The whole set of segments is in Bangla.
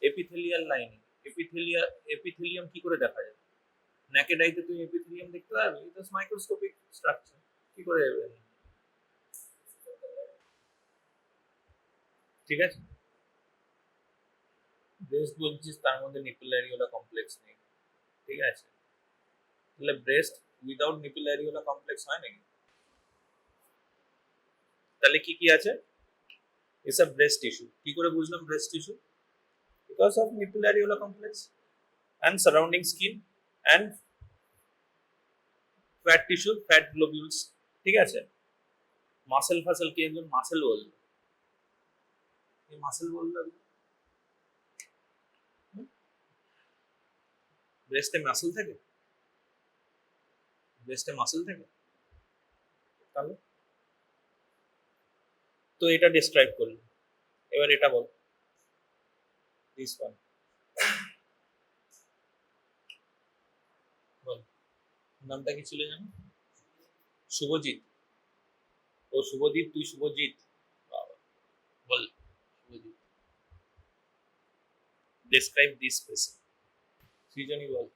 এপিথেলিয়াল লাইনিং, এপিথেলিয়াম কি করে দেখা যায়? নেকেড আইতে তুমি এপিথেলিয়াম দেখতে পাবে, এটা মাইক্রোস্কোপিক স্ট্রাকচার, কি করে যাবে? ঠিক আছে, ব্রেস্ট বলছিস তার মধ্যে নিপল অ্যারিওলা কমপ্লেক্স নেই, ঠিক আছে, তাহলে breast without nipple areola complex হয় নাকি? তাহলে কি কি আছে? It's a breast tissue. কি করে বুঝলাম breast tissue? Because of nipple areola complex and surrounding skin and fat tissue, fat globules, ঠিক আছে। মাসেল ফাসেল কি একজন মাসেল বললো, এই মাসেল বললো ব্রেস্টে মাসেল থাকে, ব্রেস্টে মাসেল থাকে, তাহলে তো এটা ডিসক্রাইব করলো, এবার এটা বল, দিস ওয়ান বল, নামটা কি ছিল জানো? শুভজিৎ, ও শুভদীপ, তুই শুভজিৎ, বাবা, বল Shubhajit, describe this space, Srijani বল।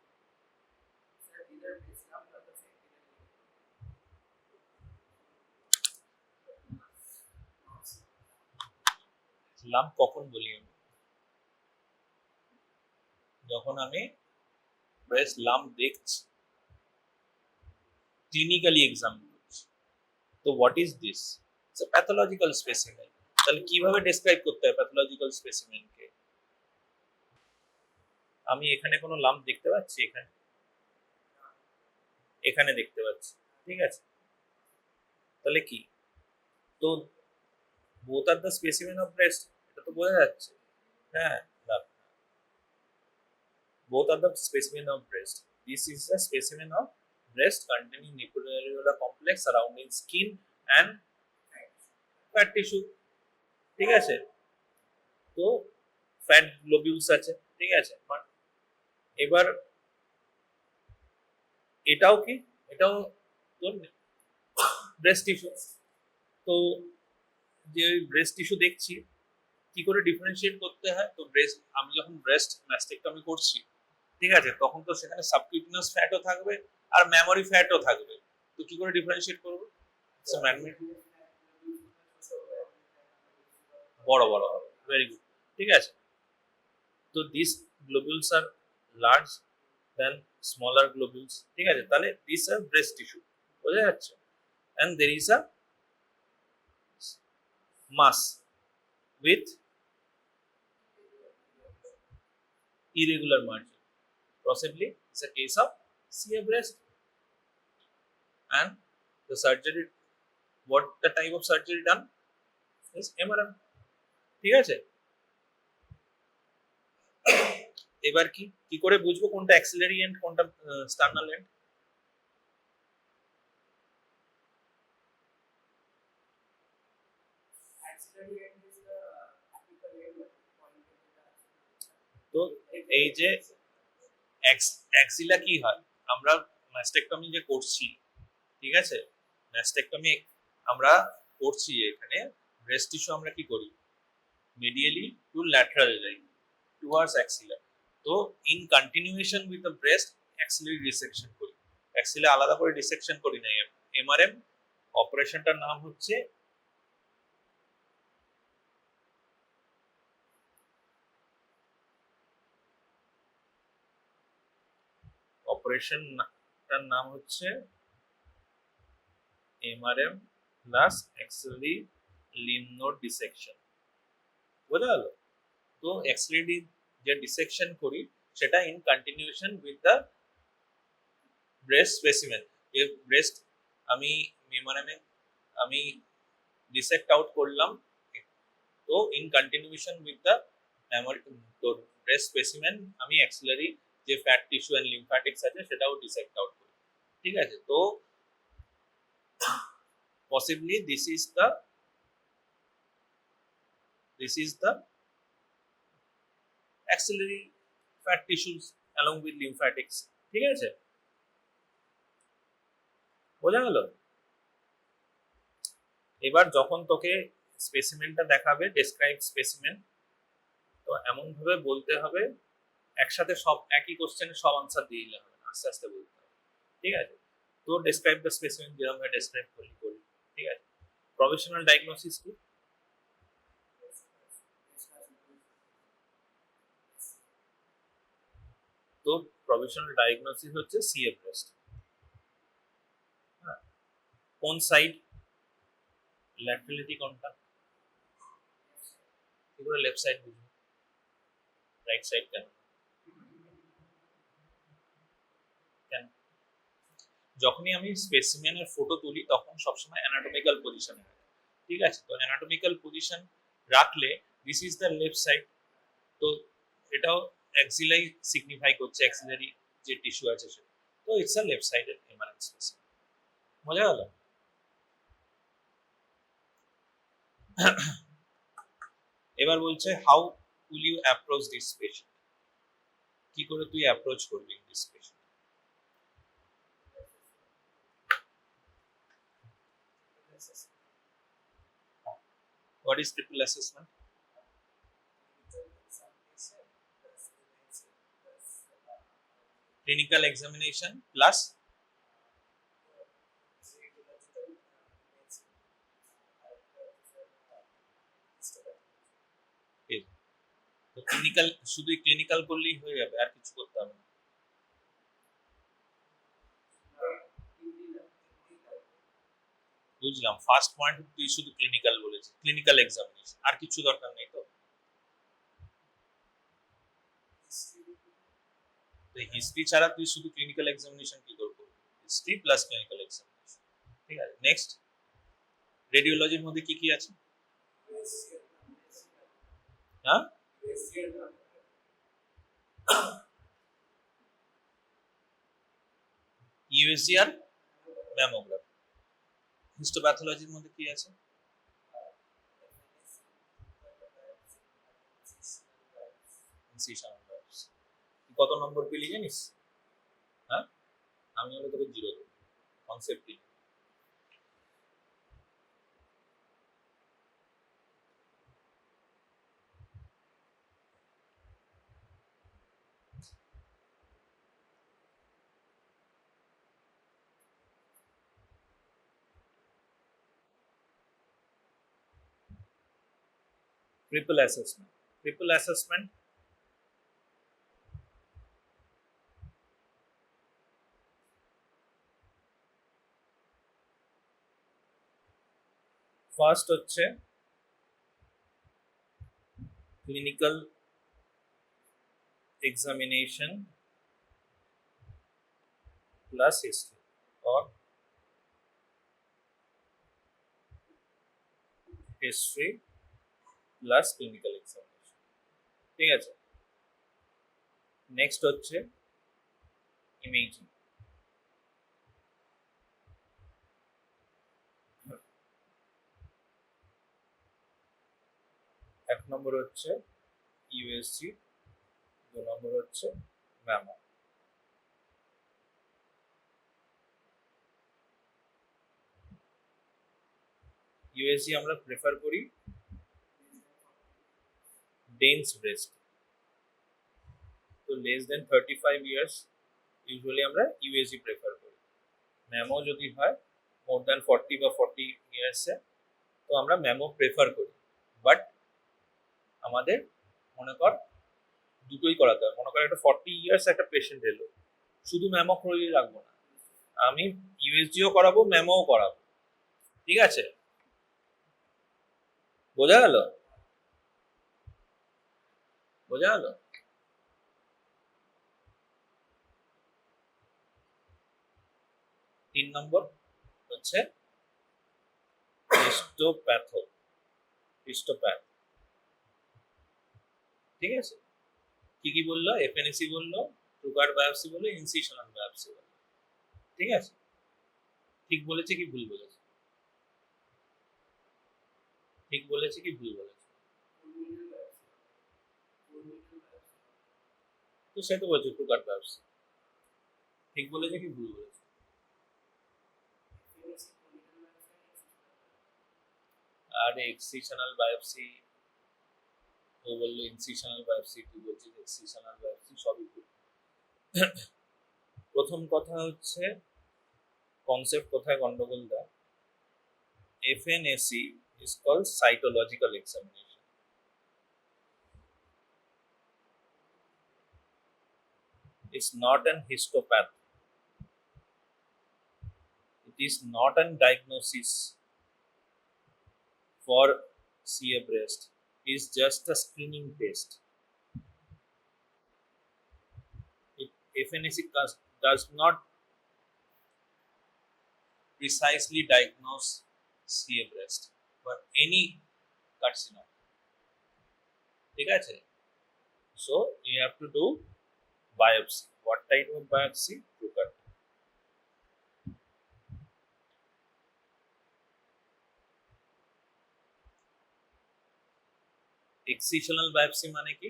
লাম্প কখন বলি আমি? যখন আমি ব্রেস্ট লাম্প দেখছি, ক্লিনিক্যালি এক্সাম করছি, তো what is this? It's a pathological specimen. তাহলে কিভাবে ডেসক্রাইব করতে হয় প্যাথোলজিক্যাল স্পেসিমেনকে? আমি এখানে কোনো লাম্প দেখতে পাচ্ছি? এখানে, এখানে দেখতে পাচ্ছি, ঠিক আছে, তাহলে কি? তো both are the specimen of breast, এটা তো বোঝা যাচ্ছে। হ্যাঁ, both are the specimen of breast. This is the specimen of breast containing nippulareola complex surrounding skin and fat tissue, ঠিক আছে। তো ফ্যাট গ্লোবিউলস আছে, ঠিক আছে। এবার এটাও কি, এটাও তো ব্রেস্ট টিস্যু। তো যে ব্রেস্ট টিস্যু দেখছি, কি করে ডিফারেন্সিয়েট করতে হয়? তো ব্রেস্ট, আমি যখন ব্রেস্ট ম্যাস্টেক্টমি করছি, ঠিক আছে, তখন তো সেখানে সাবকিউটিনাস ফ্যাটও থাকবে আর মেমোরি ফ্যাটও থাকবে, তো কি করে ডিফারেন্সিয়েট করবো? বড় বড় হবে, ভেরি গুড, ঠিক আছে। তো this globules are large then smaller globules, ঠিক আছে, তাহলে দিস আর ব্রেস্ট টিস্যু, বোঝা যাচ্ছে। and there is a mass with irregular margin, possibly it's a case of CA breast. And the surgery, what the type of surgery done is MRM, ঠিক আছে। এবার কি কি করে বুঝবো কোনটা অ্যাক্সিলারি এন্ড কোনটা স্টার্নাল এন্ড? তো এই যে অ্যাক্সিলা কি হয়, আমরা ম্যাস্টেক্টমি যে করছি, ঠিক আছে, ম্যাস্টেক্টমি আমরা করছি, এখানে ব্রেস্ট টিস্যু আমরা কি করি, medially to lateral যাই towards axilla, তো in continuation with the breast axillary dissection করি, axilla আলাদা করে ডিসেকশন করি না। এমআরএম অপারেশনটার নাম হচ্ছে অপারেশনটার নাম হচ্ছে MRM plus axillary lymph node dissection, বোঝা গেল? তো axillary যে ডিসেকশন করি সেটা in continuation with the breast specimen, যে ব্রেস্ট আমি এমআরএম আমি ডিসেক্ট আউট করলাম, তো ইন কন্টিনিউশন উইথ দ্য তো ব্রেস্ট স্পেসিমেন আমি অ্যাক্সিলারি যে ফ্যাট টিস্যু এন্ড লিম্ফ্যাটিক্স আছে সেটাও ডিসেক্ট আউট করি, ঠিক আছে। তো possibly this is the axillary fat tissues along with lymphatics, ঠিক আছে, বোঝা গেল? এবার যখন তোকে স্পেসিমেনটা দেখাবে, ডেসক্রাইব স্পেসিমেন, তো এমন ভাবে বলতে হবে, একসাথে সব একই কোশ্চেনে সব আনসার দিয়ে দিলে হবে না, আস্তে আস্তে বলতে হবে। ঠিক আছে? তো ডেসক্রাইব দ্য স্পেসিমেন যেরকম ভাবে ডেসক্রাইব করি। ঠিক আছে? প্রফেশনাল ডায়াগনোসিস কি? তো প্রফেশনাল ডায়াগনোসিস হচ্ছে সিএ ব্রেস্ট। কোন সাইড? ল্যাটারালিটি কোনটা? কি করে লেফট সাইড বুঝবো? রাইট সাইড কেন? কেন? যখনই আমি স্পেসিমেনের ফটো তুলি তখন সবসময় অ্যানাটমিক্যাল পজিশনে রাখি। ঠিক আছে? তো অ্যানাটমিক্যাল পজিশন রাখলে this is the left side. তো এটাও অ্যাক্সিলাই সিগনিফাই করছে, অ্যাক্সিলারি যে টিস্যু আছে সেটা। তো ইটস আ লেফট সাইডেড এমারেন্ট স্পেসিমেন। বোঝা গেল? এবার বলছে how will you approach this patient? কি করে তুই অ্যাপ্রোচ করবি this patient? What is triple assessment? Clinical examination plus তো ক্লিনিক্যাল, শুধু ক্লিনিক্যাল করলেই হয়ে যাবে, আর কিছু করতে হবে না? বুঝলাম, ফার্স্ট পয়েন্ট তুই শুধু ক্লিনিক্যাল বলেছিস, ক্লিনিক্যাল এক্সামিনেশন, আর কিছু দরকার নেই তো? তো হিস্ট্রি ছাড়া তুই শুধু ক্লিনিক্যাল এক্সামিনেশন কি করবি? History plus clinical examination. ঠিক আছে, নেক্সট। রেডিওলজির মধ্যে কি কি আছে? হ্যাঁ, ইউএসজি আর ম্যামোগ্রাফি। হিস্টোপ্যাথোলজির মধ্যে কি আছে? Incisional biopsy. কত নম্বর পেলি জানিস? হ্যাঁ, আমি হলে তোকে জিরো দেবো, concept. Triple assessment. Triple assessment first হচ্ছে clinical examination plus history or history plus clinical examination. ঠিক আছে, নেক্সট হচ্ছে ইমেজিং। এক নম্বর হচ্ছে ইউএসজি, দু নম্বর হচ্ছে ম্যামো। ইউএসজি আমরা প্রেফার করি ডেন্স ব্রেস্ট, তো লেস দেন 35 ইয়ার্স ইউজুয়ালি আমরা ইউএসজি প্রেফার করি। ম্যামো যদি হয় মোর দেন 40 বা 40 ইয়ার্সে, তো আমরা ম্যামো প্রেফার করি। বাট আমাদের মনে কর দুটোই করাতে হবে। মনে কর একটা 40 ইয়ার্স একটা পেশেন্ট এলো, শুধু ম্যামো করিয়ে রাখবো না, আমি ইউএসজিও করাবো, ম্যামোও করাবো। ঠিক আছে, বোঝা গেল? বোঝা গেল? তিন নম্বর হচ্ছে হিস্টোপ্যাথো, হিস্টোপ্যাথ। ঠিক আছে, কি কি বললো? এফএনএসি বললো, ট্রুকার বায়োপসি বললো, ইনসিশনাল বায়োপসি বললো। ঠিক আছে, ঠিক বলেছে কি ভুল বলেছে? ঠিক বলেছে কি ভুল বলেছে? তো সে তো বলছে ট্রুকার বায়োপসি। ঠিক বলেছে কি ভুল বলেছে? আর এক্সিশনাল বায়োপসি ও বললো ইনসিশনাল বায়োপসি, তুই বলছিস এক্সিশনাল বায়োপসি, সবই ভুল। প্রথম কথা হচ্ছে কনসেপ্ট কোথায় গন্ডগোল দেয়। FNAC is called cytological examination. It's not an histopath. It is not a diagnosis for CA breast. It's just a screening test. FNAC does not precisely diagnose CA breast but any carcinoma. ঠিক আছে? So you have to do biopsy. What type of biopsy? True-cut. Excisional biopsy মানে কি?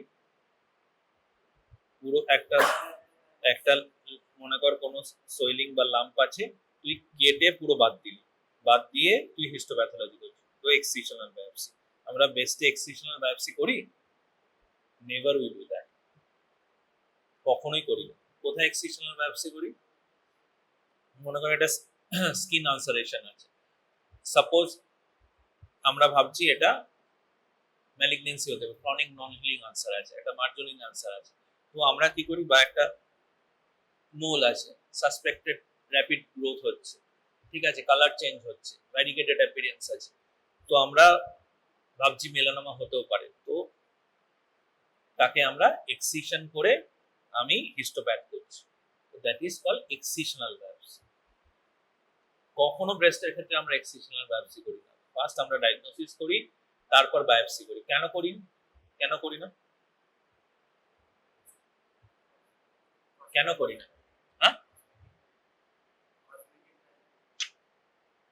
পুরো একটা একটা মনে কর কোনো সোয়েলিং বা লাম্প আছে, তুই কেটে পুরো বাদ দিলি, বাদ দিয়ে তুই হিস্টোপ্যাথোলজি করছিস, তো এক্সিশনাল বায়োপসি। আমরা বেস্টে এক্সিশনাল বায়োপসি করি? নেভার উইল ডু দ্যাট, কখনোই করি না। কোথায় এক্সিশনাল বায়োপসি করি? মনে কর এটা স্কিন আলসারেশন আছে, সাপোজ আমরা ভাবছি এটা ম্যালিগনেন্সি হতে পারে, ক্রনিক নন হিলিং আলসার আছে, একটা মার্জনিন আলসার আছে, তো আমরা কি করি, বা একটা মোল আছে, সাসপেক্টেড র্যাপিড গ্রোথ হচ্ছে, ঠিক আছে, কালার চেঞ্জ হচ্ছে, ভ্যারিগেটেড অ্যাপিয়ারেন্স আছে, তো আমরা ভাবছি মেলানোমা হতেও পারে, তো তাকে আমরা এক্সিশন করে আমি হিস্টোপ্যাথ করছি, that is called excisional biopsy. কখনো ব্রেস্টের ক্ষেত্রে আমরা এক্সিশনাল বায়োপসি করি না, ফার্স্ট আমরা ডায়াগনোসিস করি, তারপর বায়োপসি করি। কেন করি না? কেন করি না? কেন করি না? হ্যাঁ,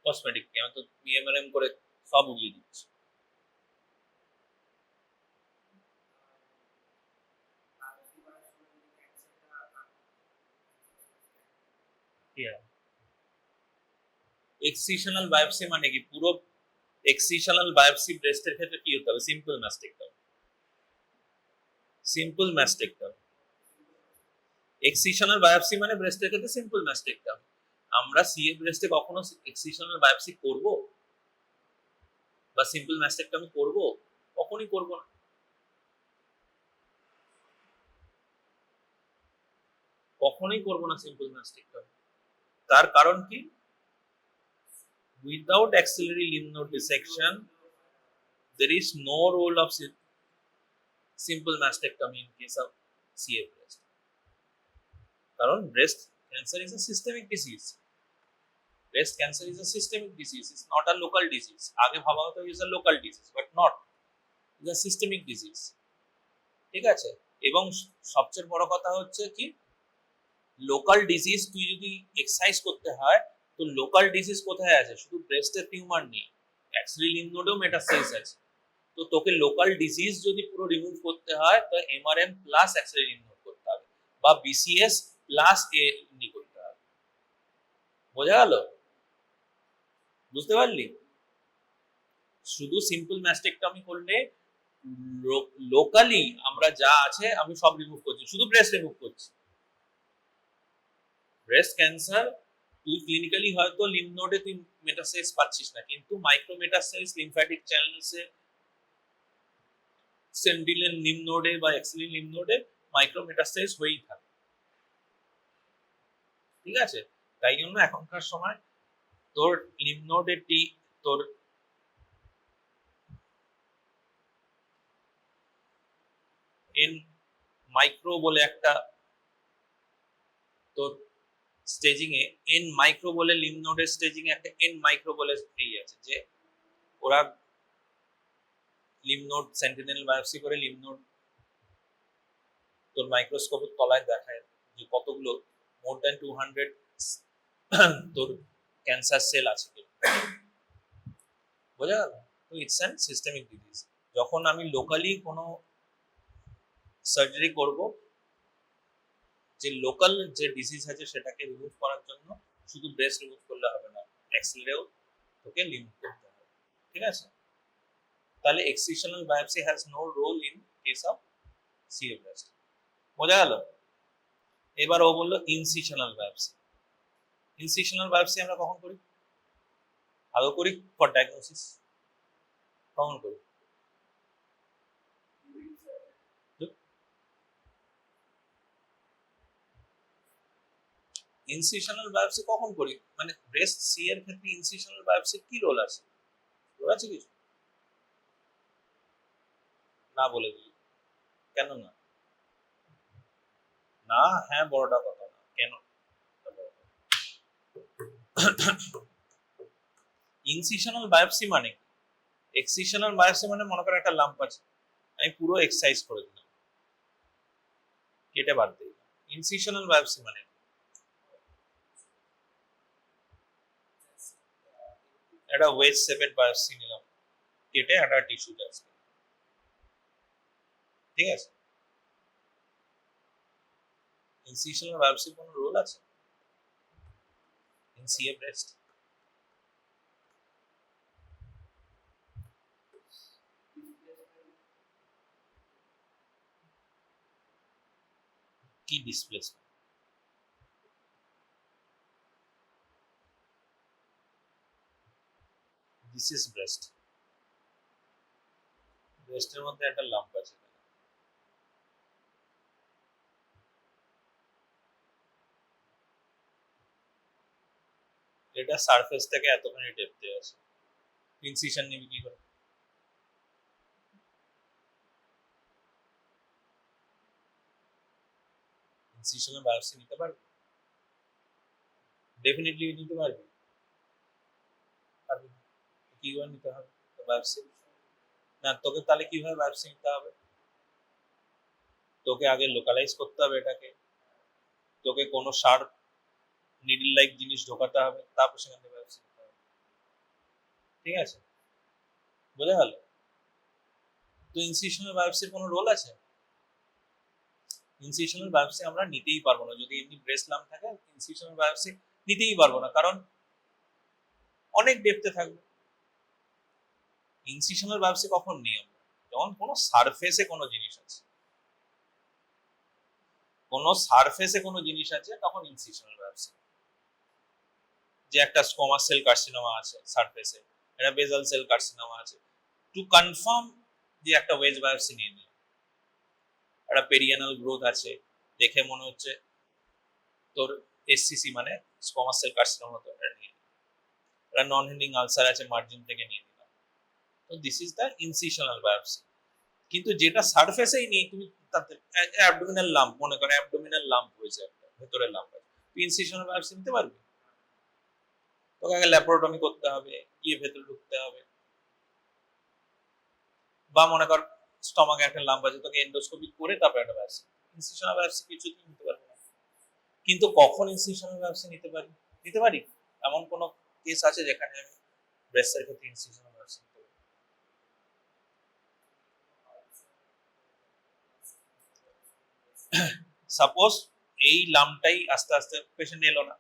কসমেটিক আমি তো পিএমএলএম করে সব উড়িয়ে দিচ্ছি। এক্সিশনাল বায়োপসি মানে কি? পুরো এক্সিশনাল বায়োপসি ব্রেস্টের ক্ষেত্রে কি হতে হবে? Simple mastectomy. Simple mastectomy. Excisional biopsy মানে ব্রেস্টের ক্ষেত্রে সিম্পল ম্যাস্টেক্টমি। আমরা সিএ ব্রেস্টে কখনো এক্সিশনাল বায়োপসি করব বা সিম্পল ম্যাস্টেক্টমি করব? কখনোই করব না। কখনোই করব না সিম্পল ম্যাস্টেক্টমি। তার কারণ কি? Without axillary lymph node dissection, there is no role of simple mastectomy in case of CA breast. কারণ breast cancer is a systemic disease. Breast cancer is a systemic disease. It's not a local disease. আগে ভাবা হতো is a local disease, but not. It's a systemic disease. ঠিক আছে? এবং সবচেয়ে বড় কথা হচ্ছে কি, লোকাল ডিজিজ তুই যদি এক্সারসাইজ করতে হয়, তো লোকাল ডিজিজ কোথায় আছে? শুধু ব্রেস্টের টিউমার নেই, অ্যাক্সিলারি লিম্ফ নোডেও মেটাস্টেসিস আছে। তো তোকে লোকাল ডিজিজ যদি পুরো রিমুভ করতে হয়, তো MRM plus axillary lymph node করতে হবে, বা বিসিএস প্লাস এএনডি করতে হবে। বোঝা গেল? বুঝতে পারলি? শুধু সিম্পল ম্যাস্টেক্টমি করলে লোকালি আমরা যা আছে আমি সব রিমুভ করছি, শুধু ব্রেস্ট রিমুভ করছি। ব্রেস্ট ক্যান্সার তুই ক্লিনিক্যালি হয়তো লিম্ফ নোডে তুই মেটাস্টেসিস পাচ্ছিস না, কিন্তু মাইক্রো মেটাস্টেসিস লিম্ফ্যাটিক চ্যানেলসে, সেন্টিনেল লিম্ফ নোডে বা এক্সিলারি লিম্ফ নোডে মাইক্রো মেটাস্টেসিস হয়েই থাকে। ঠিক আছে? তাই জন্য এখনকার সময় তোর লিম্ফ নোডে তোর এন মাইক্রো বলে একটা, তোর স্টেজিং এ এন মাইক্রো বলে লিম্ফ নোডের স্টেজিং এ একটা এন মাইক্রো বলে আছে, যে ওরা লিম্ফ নোড সেন্টিনেল বায়োপসি করে লিম্ফ নোড তোর মাইক্রোস্কোপের তলায় দেখায় যে কতগুলো মোর দ্যান 200 তোর ক্যান্সার সেল আছে। বোঝা গেল? তো ইটস অ্যান সিস্টেমিক ডিজিজ। যখন আমি লোকালি কোনো সার্জারি করব, যে লোকাল যে ডিজিজ আছে সেটাকে রিমুভ করার জন্য শুধু ব্রেস্ট রিমুভ করলে হবে না, এক্সিলারেও তোকে লিম্ফ করতে হবে। ঠিক আছে? তাহলে excisional biopsy has no role in case of CA breast. বোঝা গেল? এবার ও বললো ইনসিশনাল বায়োপসি। ইনসিশনাল বায়োপসি আমরা কখন করি? আদৌ করি ফর ডায়াগনোসিস? কখন করি? ইনসিশনাল বায়োপসি কখন করি? মানে ব্রেস্ট সি এর ক্ষেত্রে ইনসিশনাল বায়োপসির কি রোল আছে? রোল আছে কিছু? না বলে দিই। কেন না? না, হ্যাঁ বড়টা কথা না, কেন? ইনসিশনাল বায়োপসি মানে এক্সিশনাল বায়োপসি মানে মনে করেন একটা লাম্প আছে, আমি পুরো এক্সারসাইজ করে দিলাম, কেটে বাদ দিই। ইনসিশনাল বায়োপসি মানে একটা ওয়েজ শেপেড বায়োপসি নিলাম, কেটে একটা টিস্যু যাচ্ছে, ঠিক আছে? ইনসিশনাল বায়োপসির কোনো রোল আছে ইন সিএ ব্রেস্ট? কি ডিসপ্লেসমেন্ট? This is breast. ব্রেস্টের মধ্যে একটা লাম্প আছে, এটা সারফেস থেকে এতখানি ডেপথে আছে, ইনসিশন নিবি কি করে? ইনসিশনাল বায়োপসি নিতে পারবি? ডেফিনেটলি নিতে পারবি। পারবি না। কিভাবে নিতে হবে বায়োপসি? না, তোকে তাহলে কিভাবে বায়োপসি নিতে হবে? তোকে আগে লোকালাইজ করতে হবে এটাকে, তোকে কোনো শার্প নিডল লাইক জিনিস ঢোকাতে হবে, তারপর সেখান থেকে বায়োপসি নিতে হবে, ঠিক আছে? বোঝা গেল? তো ইনসিশনাল বায়োপসির কোনো রোল আছে? ইনসিশনাল বায়োপসি আমরা নিতেই পারবো না, যদি এমনি ব্রেস্ট লাম্প থাকে ইনসিশনাল বায়োপসি নিতেই পারবো না, কারণ অনেক ডেপথে থাকবে। ইনসিশনাল বায়োপসি কখন নিই আমরা? যখন কোনো সারফেসে কোনো জিনিস আছে, কোনো সারফেসে কোনো জিনিস আছে তখন ইনসিশনাল বায়োপসি। যে একটা স্কোমাস সেল কার্সিনোমা আছে সারফেসে, একটা বেজাল সেল কার্সিনোমা আছে, টু কনফার্ম যে একটা ওয়েজ বায়োপসি নিয়ে নিল। একটা পেরিয়ানাল গ্রোথ আছে, দেখে মনে হচ্ছে তোর এসসিসি মানে স্কোমাস সেল কার্সিনোমা, তো এটা নিয়ে একটা নন হিন্ডিং আলসার আছে মার্জিন থেকে নিয়ে নিলাম, তো this is the incisional biopsy. কিন্তু যেটা সারফেসেই নেই, তুমি তাতে অ্যাবডোমিনাল লাম্প, মনে করো অ্যাবডোমিনাল লাম্প হয়েছে একটা, ভেতরের লাম্প আছে, ইনসিশনাল বায়োপসি নিতে পারবে? তোকে আগে ল্যাপারোটমি করতে হবে, গিয়ে ভেতরে ঢুকতে হবে, বা মনে কর স্টমাকে একটা লাম্প আছে, তোকে এন্ডোস্কোপি করে তারপর একটা বায়োপসি। ইনসিশনাল বায়োপসি কিছুতেই নিতে পারবে না। কিন্তু কখন ইনসিশনাল বায়োপসি নিতে পারি? নিতে পারি। এমন কোন কেস আছে যেখানে আমি ব্রেস্টের ক্ষেত্রে ইনসিশনাল বায়োপসি নিতে পারি? সাপোজ এই লাম্পটাই আস্তে আস্তে পেশেন্ট এলো না,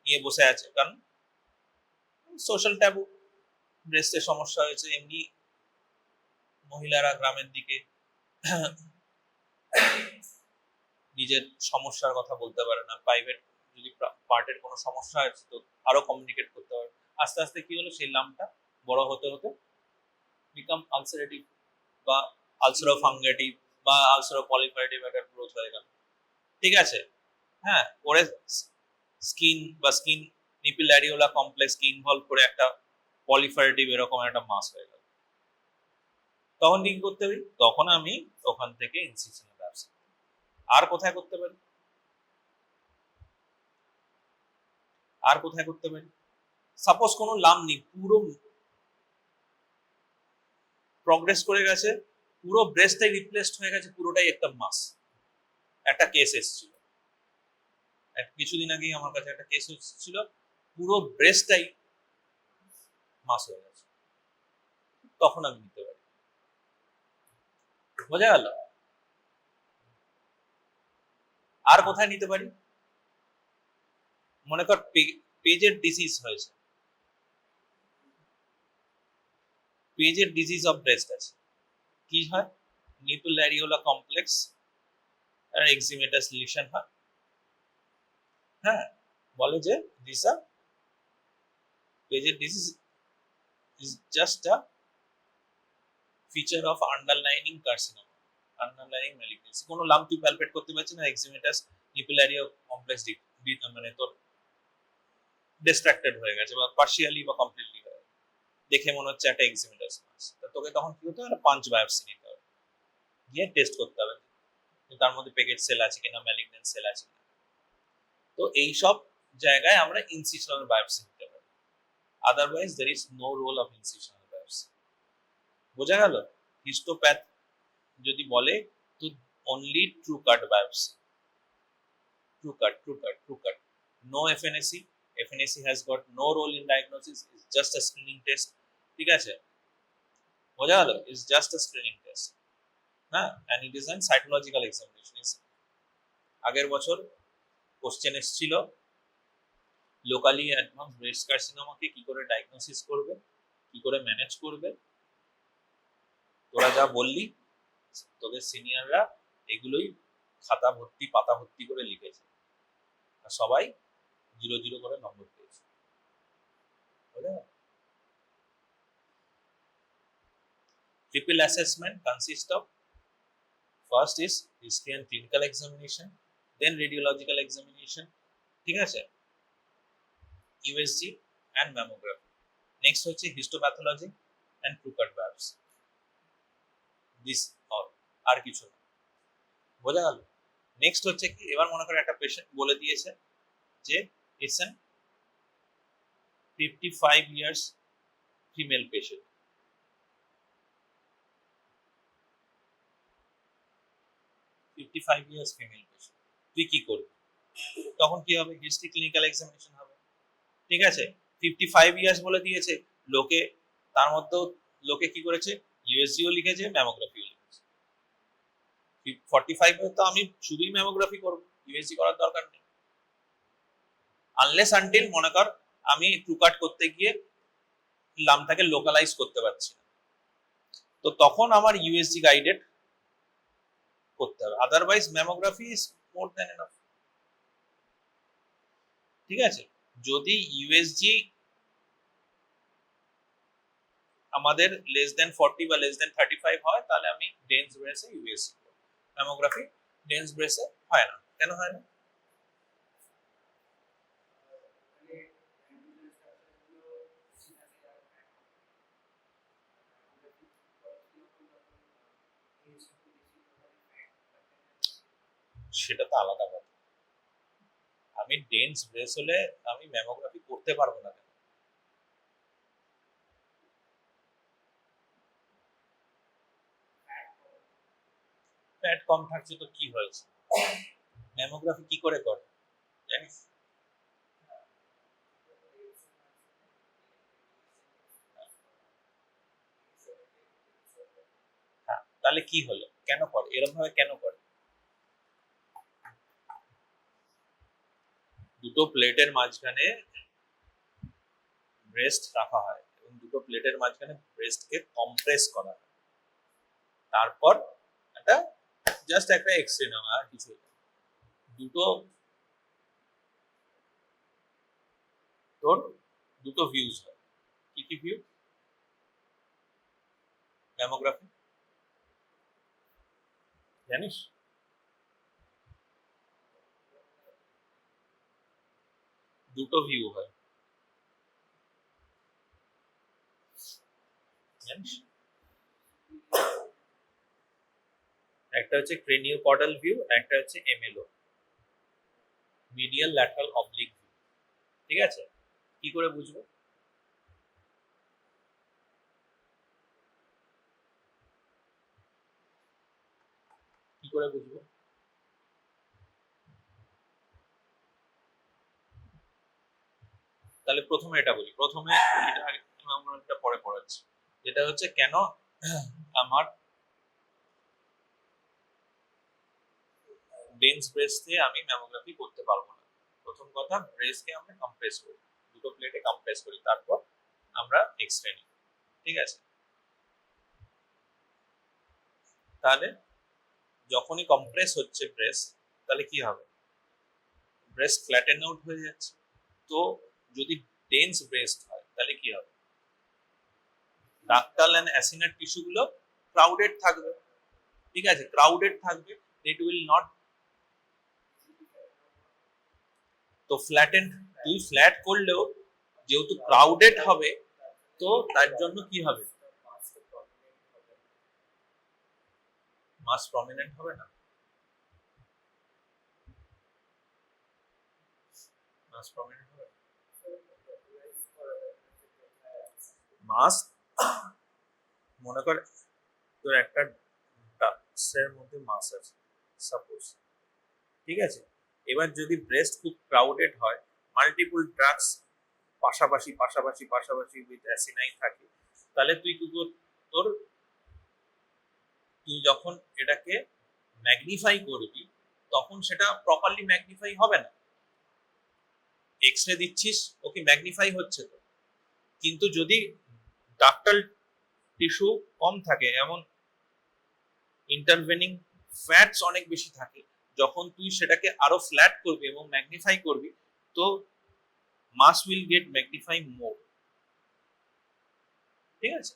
নিয়ে বসে আছে, কারণ সোশ্যাল ট্যাবু, ব্রেস্টের সমস্যা হয়েছে, এমনি মহিলারা গ্রামের দিকে নিজের সমস্যার কথা বলতে পারে না, প্রাইভেট যদি পার্টের কোনো সমস্যা আছে তো আরো কমিউনিকেট করতে পারে। আস্তে আস্তে কি হলো, সেই লাম্পটা বড় হতে হতে বিকাম আলসারেটিভ বা আলসারোফাঙ্গেটিভ বা আলসারোপলিফারেটিভ একটা গ্রোথ হয়ে গেল, ঠিক আছে? হ্যাঁ, ওরে স্কিন বা স্কিন নিপিল অ্যারিওলা কমপ্লেক্সকে ইনভলভ করে একটা পলিফারেটিভ এরকম একটা মাস হয়ে গেল। তখন কি করতে পারি? তখন আমি ওখান থেকে ইনসিশনাল ব্যবসা। আর কোথায় করতে পারি? আর কোথায় করতে পারি? সাপোজ কোনো লাম নেই, পুরো প্রগ্রেস করে গেছে, পুরো ব্রেস্টটাই রিপ্লেসড হয়ে গেছে, পুরোটাই একটা মাস। একটা কেস এসেছিল কিছুদিন আগেই আমার কাছে, একটা কেস এসেছিল পুরো ব্রেস্টটাই মাস হয়ে গেছে, তখন আমি নিতে পারি। বোঝা গেল? আর কোথায় নিতে পারি? মনে কর পেজের ডিজিজ হয়েছে, পেজের ডিজিজ অফ ব্রেস্ট আছে, কি হয়? নিপল অ্যারিওলা কমপ্লেক্স আর এক্সিমেটাস লিশন হয়। হ্যাঁ, বলে যে this are disease is just a feature of underlying carcinoma, underlying malignancy। কোনো লাম্প তুই প্যালপেট করতে পারছিস না, এক্সিমেটাস নিপেলারিয়া কমপ্লেক্স মানে তোর ডিস্ট্রাক্টেড হয়ে গেছে বা পার্শিয়ালি বা কমপ্লিটলি হয়ে গেছে, দেখে মনে হচ্ছে একটা এক্সিমেটাস মাস। তোকে তখন কি হতে হবে, পাঞ্চ বায়োপসি নিতে হবে, গিয়ে টেস্ট করতে হবে তার মধ্যে পেকেট সেল আছে কিনা, ম্যালিগন্যান্ট সেল আছে কিনা। তো এই সব জায়গায় আমরা ইনসিশনাল বায়োপসি নিতে পারি, otherwise there is no role of incisional biopsy. বোঝা গেল? হিস্টোপ্যাথ যদি বলে তো only true cut biopsy, true cut, no FNAC. FNAC has got no role in diagnosis, is just a screening test. ঠিক আছে, বোঝা গেল? Is just a screening test. হ্যাঁ, and it is an cytological examination. আগের বছর কোশ্চেন এসেছিল লোকালি অ্যাডভান্স ব্রেস্ট কার্সিনোমাকে কি করে ডায়াগনোসিস করবে, কি করে ম্যানেজ করবে। তোরা যা বললি তোদের সিনিয়ররা এগুলোই খাতা ভর্তি পাতা ভর্তি করে লিখেছে, আর সবাই 0 0 করে নম্বর পেয়েছে। Triple assessment consists of first is history and clinical examination, then radiological examination, ঠিক আছে, USG and mammography, next হচ্ছে histopathology and Krukert biopsy, this all, আর কিছু না। বোঝা গেল? নেক্সট হচ্ছে কি, এবার মনে করে একটা পেশেন্ট বলে দিয়েছে যে it's an 55 years female patient, 55 years female patient, তুই কি করবি? তখন কি হবে, হিস্ট্রি ক্লিনিক্যাল এক্সামিনেশন হবে। ঠিক আছে, 55 ইয়ার্স বলে দিয়েছে, লোকে তার মধ্যেও লোকে কি করেছে, ইউএসজিও লিখেছে, ম্যামোগ্রাফিও লিখেছে। 45 তো আমি শুধুই ম্যামোগ্রাফি করব, ইউএসজি করার দরকার নেই। আনলেস আনটিল মনে কর আমি ট্রুকাট করতে গিয়ে লামটাকে লোকালাইজ করতে পারছি না, তো তখন আমার ইউএসজি গাইডেড করতে হবে, otherwise mammography is more than enough. ঠিক আছে, যদি ইউএসজি আমাদের লেস দেন 40 বা লেস দেন 35 হয়, তাহলে আমি ডেন্স ব্রেসে ইউএসজি করব। ম্যামোগ্রাফি ডেন্স ব্রেসে হয় না, কেন হয় না? সেটা তো আলাদা কথা, আমি ডেন্স ব্রেস হলে আমি ম্যামোগ্রাফি করতে পারবো না। ফ্যাট কম থাকছে তো কি হয়েছে, ম্যামোগ্রাফি কি করে করে জানিস? হ্যাঁ, তাহলে কি হলো, কেন করে এরকম ভাবে, কেন করে? দুটো প্লেটের মাঝখানে ব্রেস্ট রাখা হয় এবং দুটো প্লেটের মাঝখানে ব্রেস্টকে কম্প্রেস করা হয়, তারপর একটা জাস্ট একটা এক্সরে নেওয়া, আর কিছু দুটো তোর দুটো ভিউজ হয়। কি কি ভিউ? ম্যামোগ্রাফি জানিস? দুটো ভিউ হয়, জানিস? একটা হচ্ছে ক্রেনিও কর্ডাল ভিউ, একটা হচ্ছে MLO, medial lateral oblique view. ঠিক আছে, কি করে বুঝবো? কি করে বুঝবো? তাহলে প্রথমে এটা বলি, প্রথমে এটা আমরা একটা পরে পড়াচ্ছি, যেটা হচ্ছে কেন আমার ডেন্স ব্রেস্ট দিয়ে আমি ম্যামোগ্রাফি করতে পারবো না। প্রথম কথা, ব্রেস্টকে আমরা কম্প্রেস করি, দুটো প্লেটে কম্প্রেস করি, তারপর আমরা এক্সরে নিই। ঠিক আছে, তাহলে যখনই কম্প্রেস হচ্ছে ব্রেস্ট, তাহলে কি হবে? ব্রেস্ট ফ্ল্যাটেন আউট হয়ে যাচ্ছে। তো যদি ডেন্স ব্রেস্ট হয় তাহলে কি হবে? ডাক্টাল এন্ড অ্যাসিনার টিস্যু গুলো ক্রাউডেড থাকবে, ঠিক আছে, ক্রাউডেড থাকবে, ইট উইল নট, তো ফ্ল্যাটেন, তুই ফ্ল্যাট করলেও যেহেতু ক্রাউডেড হবে, তো তার জন্য কি হবে? মাস প্রমিনেন্ট হবে না, মাস প্রমিনেন্ট হবে মাস, মনে কর তোর একটা ডাক্সের মধ্যে মাস আছে সাপোজ, ঠিক আছে, এবার যদি ব্রেস্ট খুব ক্রাউডেড হয়, মাল্টিপল ড্রাগস পাশাপাশি পাশাপাশি পাশাপাশি উইথ অ্যাসিনাই থাকে, তাহলে তুই কি তোর, তুই যখন এটাকে ম্যাগনিফাই করবি তখন সেটা প্রপারলি ম্যাগনিফাই হবে না। এক্স রে দিচ্ছিস, ওকে ম্যাগনিফাই হচ্ছে তো, কিন্তু যদি ডাক্টাল টিস্যু কম থাকে, এমন ইন্টারভেনিং ফ্যাটস অনেক বেশি থাকে, যখন তুই সেটাকে আরো ফ্ল্যাট করবি এবং ম্যাগনিফাই করবি, তো মাস উইল গেট ম্যাগনিফাই মোর, ঠিক আছে,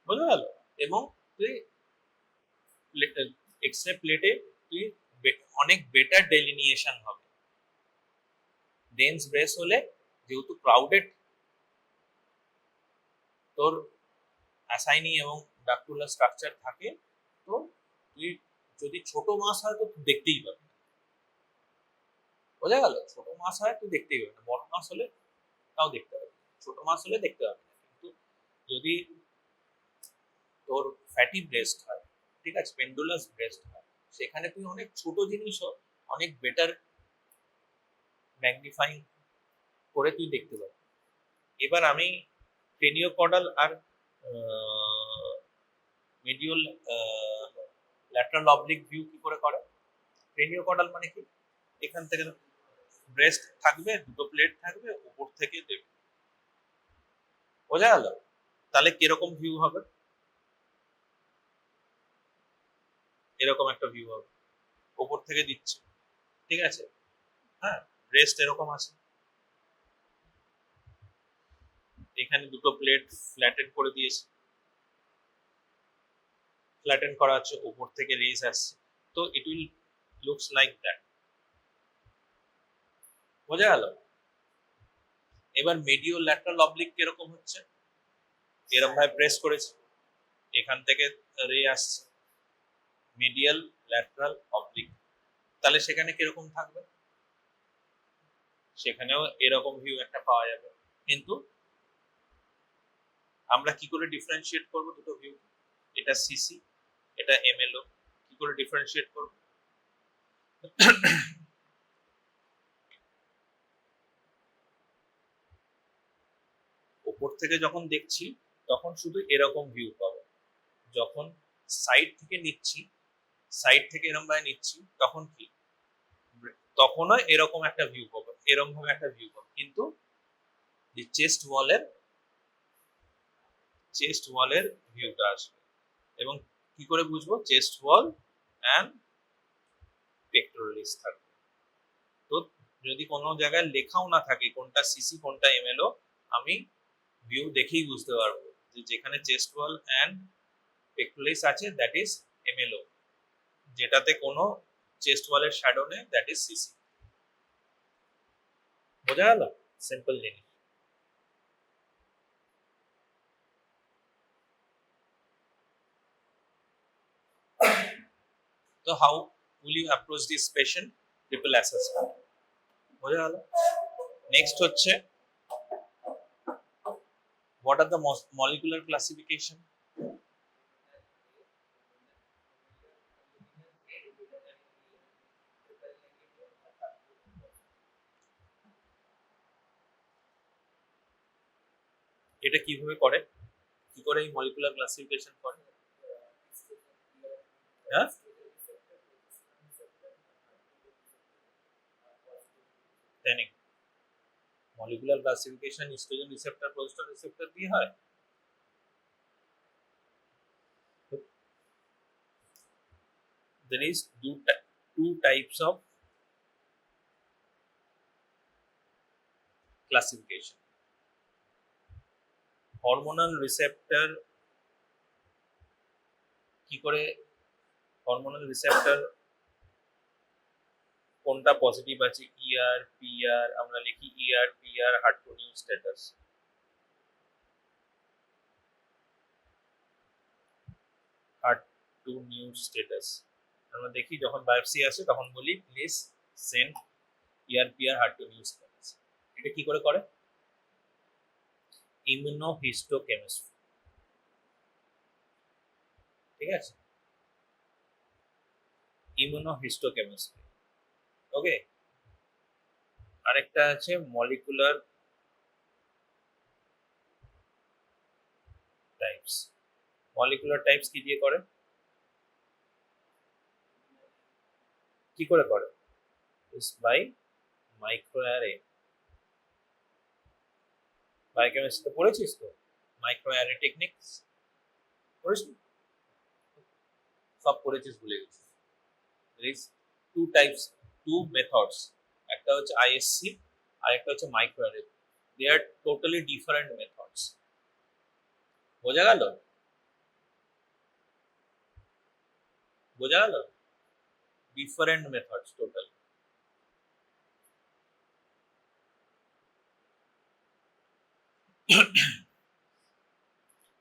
বোঝা গেল? এবং তুই এক্স রে প্লেটে তুই অনেক বেটার ডেলিনিয়েশন হবে। ডেন্স ব্রেস হলে যেহেতু ক্রাউডেড তোর অ্যাসাইনি এবং ডাক্টুলার স্ট্রাকচার থাকে, তো তুই যদি ছোট মাস হয় তো তুই দেখতেই পাবি, বোঝা গেল? ছোট মাস হয় তুই দেখতেই পাবি না, বড় মাস হলে তাও দেখতে পাবি, ছোট মাস হলে দেখতে পাবি না। কিন্তু যদি তোর ফ্যাটি ব্রেস্ট হয়, ঠিক আছে, পেন্ডুলাস ব্রেস্ট হয়, সেখানে তুই অনেক ছোট জিনিসও অনেক বেটার ম্যাগনিফাইং করে তুই দেখতে পাবি। এবার আমি ক্রেনিওকর্ডাল আর মিডিয়াল ল্যাটারাল অবলিক ভিউ কি করে করে। ক্রেনিওকর্ডাল মানে কি? এখান থেকে ব্রেস্ট থাকবে, দুটো প্লেট থাকবে, উপর থেকে দেবে, বোঝা গেল? তাহলে কিরকম ভিউ হবে? এরকম একটা ভিউ হবে, উপর থেকে দিচ্ছে, ঠিক আছে, হ্যাঁ, ব্রেস্ট এরকম আছে, এখানে দুটো প্লেট ফ্ল্যাটেন করে দিয়েছে, ফ্ল্যাটেন করা আছে, উপর থেকে রেজ আসছে, তো it will looks like that, বোঝা গেল? এবার মেডিও ল্যাটারাল অবলিক কিরকম হচ্ছে? এরকম ভাবে প্রেস করেছে, এখান থেকে রে আসছে, মিডিয়াল ল্যাটারাল অবলিক, তাহলে সেখানে কিরকম থাকবে? সেখানেও এরকম ভিউ একটা পাওয়া যাবে। কিন্তু আমরা কি করে ডিফারেন্সিয়েট করব দুটো ভিউ? এটা সিসি, এটা এমএলও, কি করে ডিফারেন্সিয়েট করব? উপর থেকে যখন দেখছি তখন শুধু এরকম ভিউ পাবো, যখন সাইড থেকে নিচ্ছি, সাইড থেকে এরকম ভাবে নিচ্ছি, তখন কি, তখনও এরকম একটা ভিউ পাবো, এরকম ভাবে একটা ভিউ পাবো, কিন্তু চেস্ট ওয়ালের ভিউটা আসবে। এবং কি করে বুঝবো চেস্ট ওয়াল অ্যান্ড পেক্টোরালিস থাকবে? তো যদি কোনো জায়গায় লেখাও না থাকে কোনটা সিসি কোনটা এমএলও, আমি ভিউ দেখেই বুঝতে পারবো যে যেখানে চেস্ট ওয়াল অ্যান্ড পেক্টোরালিস আছে দ্যাট ইজ এমএলও, যেটাতে কোনো চেস্ট ওয়ালের শ্যাডো নেই দ্যাট ইজ সিসি, বোঝা গেল? সিম্পল জিনিস। তো how will you approach this patient? Triple assessment, বোঝা গেল? নেক্সট হচ্ছে what are the molecular classification? এটা কিভাবে করে, কি করে এই মলিকুলার ক্লাসিফিকেশন করে? হ্যাঁ, জানি molecular classification estrogen receptor progesterone receptor দিয়ে হয়। there is two types of classification. Hormonal receptor কি করে, হরমোনাল রিসেপ্টর কোনটা পজিটিভ আছে, ইআর পিআর, আমরা লিখি ইআর পিআর হার্ট টু নিউ স্ট্যাটাস। হার্ট টু নিউ স্ট্যাটাস আমরা দেখি যখন বায়োপসি আসে তখন বলি প্লিজ সেন্ড ইআর পিআর হার্ট টু নিউ স্ট্যাটাস। এটা কি করে করে? ইমিউনোহিস্টোকেমিস্ট্রি, ঠিক আছে, ইমিউনোহিস্টোকেমিস্ট্রি। ওকে, আরেকটা আছে মলিকুলার টাইপস। মলিকুলার টাইপস কি দিয়ে করে, কি করে করে? Is by মাইক্রোঅ্যারে। বায়োকেমিস্ট্রি পড়েছিস তো, মাইক্রোঅ্যারে টেকনিক্স পড়েছিস? সব পড়েছিস, ভুলে গেছিস। there is two types, two methods, একটা হচ্ছে আইএসসি আর একটা হচ্ছে মাইক্রোঅ্যারে। they are totally different methods, বোঝা গেল? বোঝা গেল? different methods total।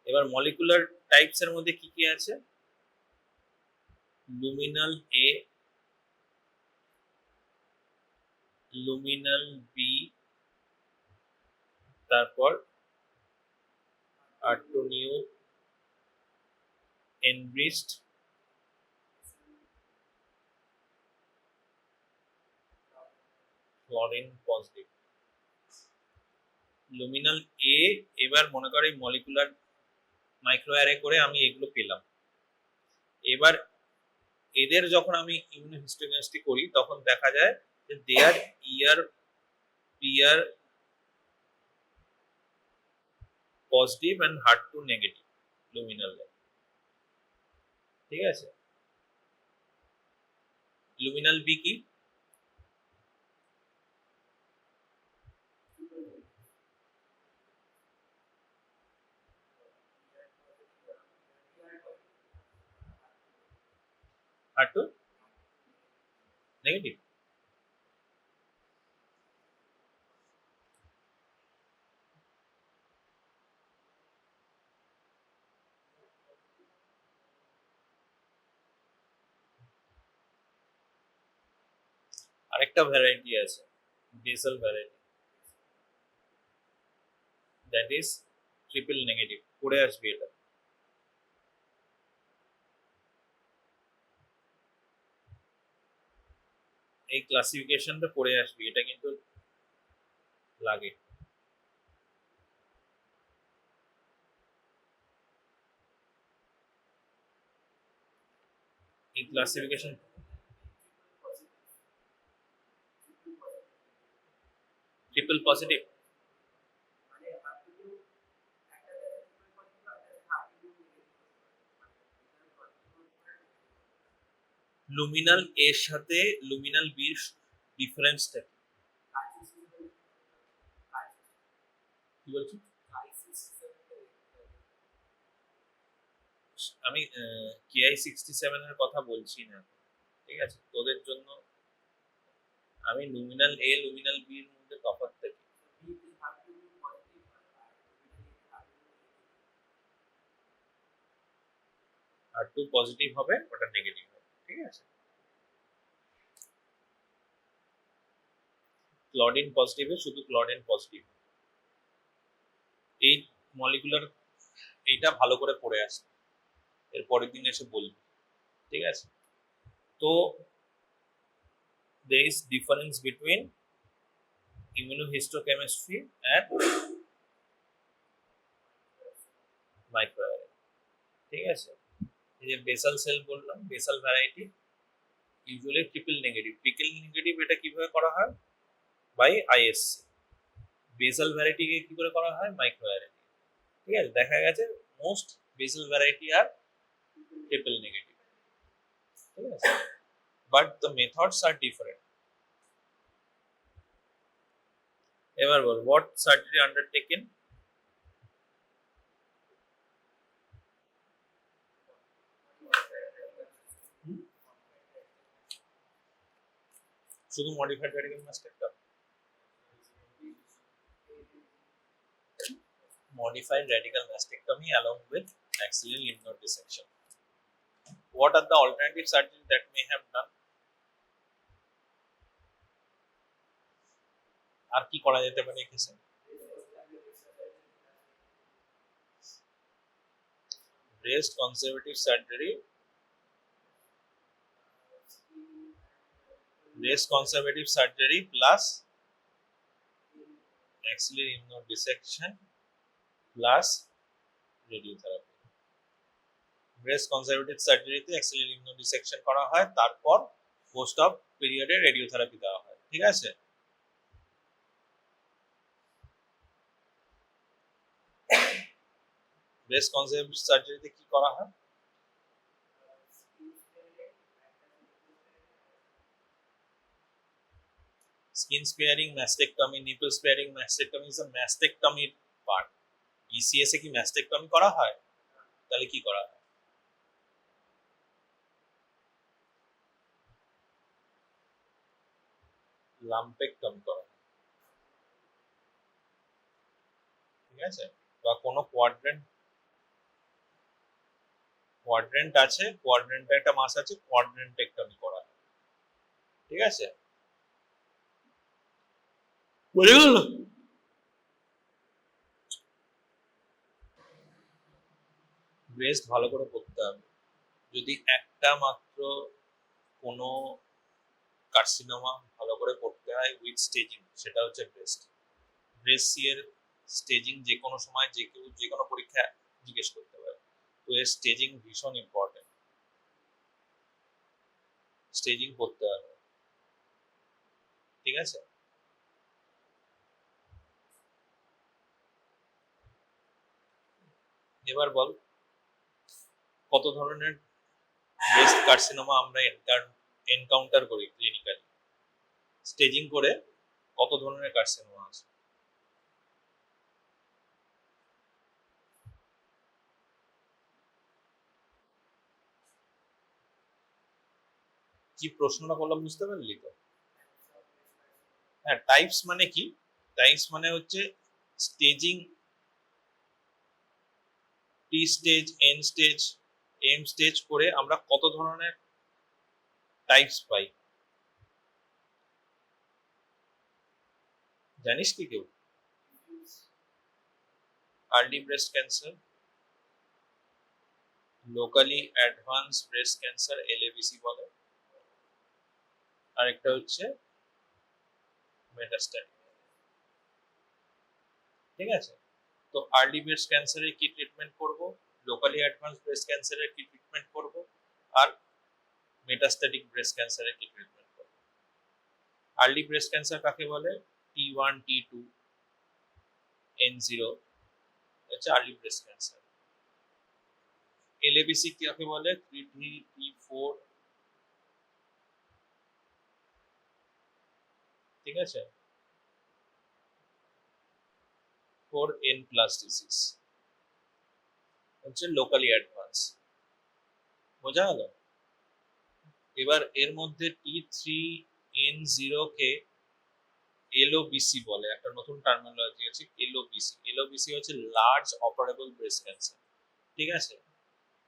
এবার মলিকুলার টাইপস এর মধ্যে কি কি আছে? লুমিনাল এ, লুমিনাল বি, তারপর আর্টোনিউ, এনরিচড, ক্লোরিন পজিটিভ। লুমিনাল এ, এবার মনে করো এই মলিকুলার মাইক্রোঅ্যারে করে আমি এগুলো পেলাম। এবার এদের যখন আমি ইমিউনোহিস্টোকেমিস্ট্রি করি তখন দেখা যায় যে there ER PR positive and হার্ট টু নেগেটিভ লুমিনাল, ঠিক আছে। লুমিনাল বি কি? হার্ট টু নেগেটিভ। আরেকটা ভ্যারাইটি আছে, basal variety, that is triple negative. পড়ে আসবে এটা। এই ক্লাসিফিকেশনটা পড়ে আসবে, এটা কিন্তু লাগে। এই ক্লাসিফিকেশন ট্রিপল পজিটিভ, লুমিনাল এর সাথে লুমিনাল বির ডিফারেন্সটা কি বলছি? আমি KI-67 এর কথা বলছি না, ঠিক আছে, তোদের জন্য আমি লুমিনাল এ লুমিনাল বি এর মধ্যে তফাৎটা কি। আর টু পজিটিভ হবে, ওটা নেগেটিভ হবে, ঠিক আছে। ক্লডিন পজিটিভে শুধু ক্লডিন পজিটিভ। এই মলিকুলার এইটা ভালো করে পড়ে আসে, এর পরের দিন এসে বলবি, ঠিক আছে। তো there is difference between immunohistochemistry and microarray, ঠিক আছে। এই যে বেসাল সেল বললাম, basal variety usually triple negative. Triple negative এটা কিভাবে করা হয়? By ISC. বেসাল ভ্যারাইটিকে কি করে করা হয়? মাইক্রোঅ্যারে, ঠিক আছে। দেখা গেছে মোস্ট বেসাল ভ্যারাইটি আর ট্রিপল নেগেটিভ। ঠিক আছে, but the methods are different. এবার বল, হোয়াট সার্জারি আন্ডারটেকেন? শুধু modified radical mastectomy, modified radical mastectomy along with axillary lymph node dissection. What are the alternative surgeries that may have done? আর কি করা যেতে পারে এক্ষেত্রে? Breast conservative surgery, breast conservative surgery plus axillary lymph node dissection plus radiotherapy. Breast conservative সার্জারিতে অ্যাক্সিলারি লিম্ফ নোড ডিসেকশন করা হয়, তারপর পোস্ট অপ পিরিয়ডে রেডিওথেরাপি দেওয়া হয়। ঠিক আছে, ব্রেস্ট কনজারভেটিভ সার্জারিতে কি করা হয়? Skin sparing mastectomy, nipple sparing mastectomy is a mastectomy part. ECS এ কি ম্যাস্টেকটমি করা হয়? তাহলে কি করা হয়? লাম্পেক্টমি করা হয়। ঠিক আছে, বা কোনো কোয়াড্রেন্ট আছে, কোয়াড্রেন্টে একটা মাস আছে, কোয়াড্রেন্টেক্টমি করা হয়। ঠিক আছে, বুঝে গেল? ব্রেস্ট ভালো করে করতে হবে। যদি একটা মাত্র কোনো কার্সিনোমা ভালো করে করতে হয় উইথ স্টেজিং, সেটা হচ্ছে ব্রেস্ট। ব্রেস্ট এর স্টেজিং যে কোনো সময় যে কেউ যে কোনো পরীক্ষা জিজ্ঞেস করতে পারে, তো এর স্টেজিং ভীষণ ইম্পর্টেন্ট, স্টেজিং করতে হবে। ঠিক আছে, এবার বল কত ধরনের ব্রেস্ট কার্সিনোমা আমরা এনকাউন্টার করি ক্লিনিক্যালি? স্টেজিং করে কত ধরনের কার্সিনোমা আছে? কি প্রশ্নটা করলাম বুঝতে পারলি তো? হ্যাঁ, টাইপস মানে কি? টাইপস মানে হচ্ছে staging, pre stage, N stage, M stage করে আমরা কত ধরনের টাইপস পাই, জানিস কি কেউ? Early breast cancer, locally advance breast cancer, LABC বলে, আরেকটা হচ্ছে মেটাস্ট্যাটিক। ঠিক আছে, তো আর্লি ব্রেস্ট ক্যান্সারের কি ট্রিটমেন্ট করব, লোকালি অ্যাডভান্স ব্রেস্ট ক্যান্সারের কি ট্রিটমেন্ট করব, আর মেটাস্ট্যাটিক ব্রেস্ট ক্যান্সারের কি ট্রিটমেন্ট করব? আর্লি ব্রেস্ট ক্যান্সার কাকে বলে? T1 T2 N0 হচ্ছে আর্লি ব্রেস্ট ক্যান্সার। এলএবিসি কাকে বলে? 3 T4। ঠিক আছে, 4N+ ডিজিজ হচ্ছে লোকালি অ্যাডভান্স। বোঝা গেল? এবার এর মধ্যে T3N0 কে এলওবিসি বলে, একটা নতুন টার্মিনোলজি আছে এলওবিসি। এলওবিসি হচ্ছে লার্জ অপারেবল ব্রেস্ট ক্যান্সার। ঠিক আছে,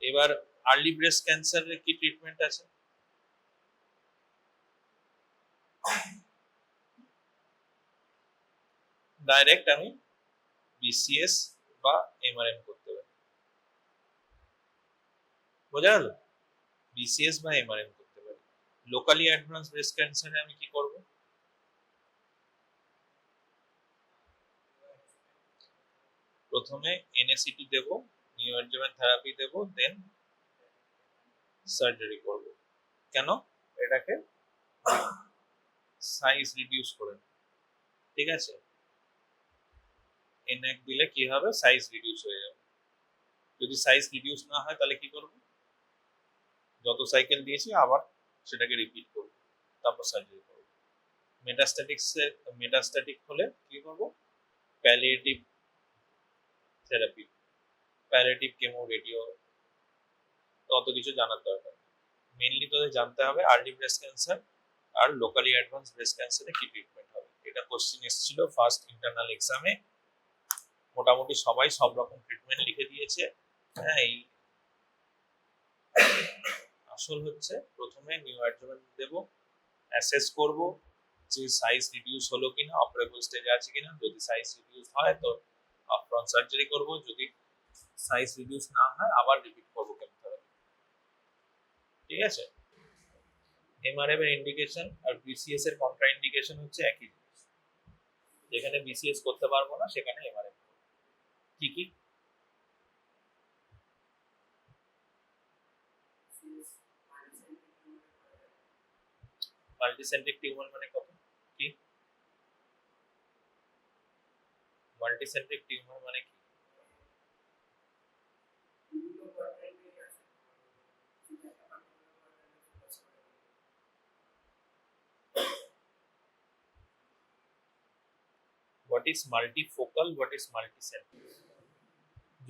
এবার আর্লি ব্রেস্ট ক্যান্সারের কি ট্রিটমেন্ট আছে? ডাইরেক্ট আমি বিসিএস বা এমআরএম করতে পারি। বোঝা গেল? বিসিএস বা এমআরএম করতে পারি। লোকালি অ্যাডভান্স ব্রেস্ট ক্যান্সারে আমি কি করব? প্রথমে এনএসিটি দেব, নিওঅ্যাডজুভ্যান্ট থেরাপি দেব, দেন সার্জারি করব। কেন? এটাকে সাইজ রিডিউস করে। ঠিক আছে, এনএক দিলে কি হবে? সাইজ রিডিউস হয়ে যাবে। যদি সাইজ রিডিউস না হয় তাহলে কি করব? যত সাইকেল দিয়েছি আবার সেটাকে রিপিট করবো, তারপর সার্জারি করবো। মেটাস্ট্যাটিক হলে কি করবো, palliative therapy, palliative chemo, radio, অত কিছু জানার দরকার। মেইনলি তোদের জানতে হবে আর্লি ব্রেস্ট ক্যান্সার আর লোকালি অ্যাডভান্স ব্রেস্ট ক্যান্সারে কি ট্রিটমেন্ট হবে। এটা কোশ্চেন এসেছিল ফার্স্ট ইন্টারনাল এক্সামে, মোটামুটি সবাই সব রকম ট্রিটমেন্ট লিখে দিয়েছে। হ্যাঁ, এই আসল হচ্ছে প্রথমে নিউ অ্যাডজুভেন্ট দেবো, অ্যাসেস করব যে সাইজ রিডিউস হলো কিনা, অপারেবল স্টেজে আছে কিনা। যদি সাইজ রিডিউস হয় তো আপফ্রন্ট সার্জারি করব, যদি সাইজ রিডিউস না হয় আবার রিপিট করবো কেমোথেরাপি। ঠিক আছে। এমআরএফ এর ইন্ডিকেশন আর বিসিএস এর কন্ট্রা ইন্ডিকেশন হচ্ছে একই জিনিস। যেখানে বিসিএস করতে পারবো না সেখানে এমআরএফ। কি কি? মাল্টিসেন্ট্রিক টিউমার মানে কত কি? মাল্টিসেন্ট্রিক টিউমার মানে কি? What is multifocal, what is multicentric?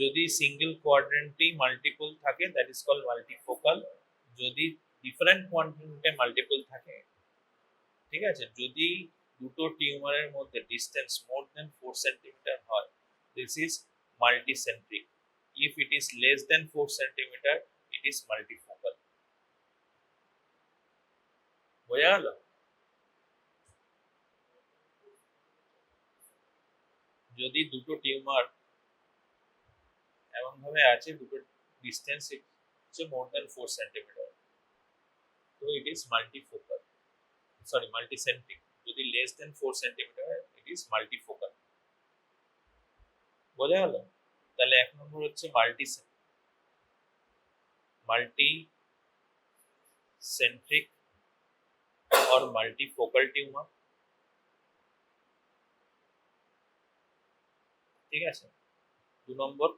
যদি সিঙ্গেল কোয়াড্রেন্টেই মাল্টিপল থাকে দ্যাট ইজ কল্ড মাল্টিফোকাল। যদি ডিফারেন্ট কোয়াড্রেন্টে মাল্টিপল থাকে, ঠিক আছে, যদি দুটো টিউমারের মধ্যে ডিসটেন্স মোর দেন 4 সেন্টিমিটার হয়, this is multicentric. If it is less than 4 centimetre it is multifocal. বোঝা গেল? যদি দুটো টিউমার এমন ভাবে আছে দুটো ডিসটেন্স হচ্ছে মোর দেন 4 সেন্টিমিটার, তো ইট ইজ মাল্টিফোকাল, সরি মাল্টিসেন্ট্রিক। যদি less than 4 centimetre it is multifocal. বোঝা গেল? তাহলে এক নম্বর হচ্ছে মাল্টিসেন্ট্রিক और মাল্টিফোকাল টিউমার। ঠিক আছে। 2 নম্বর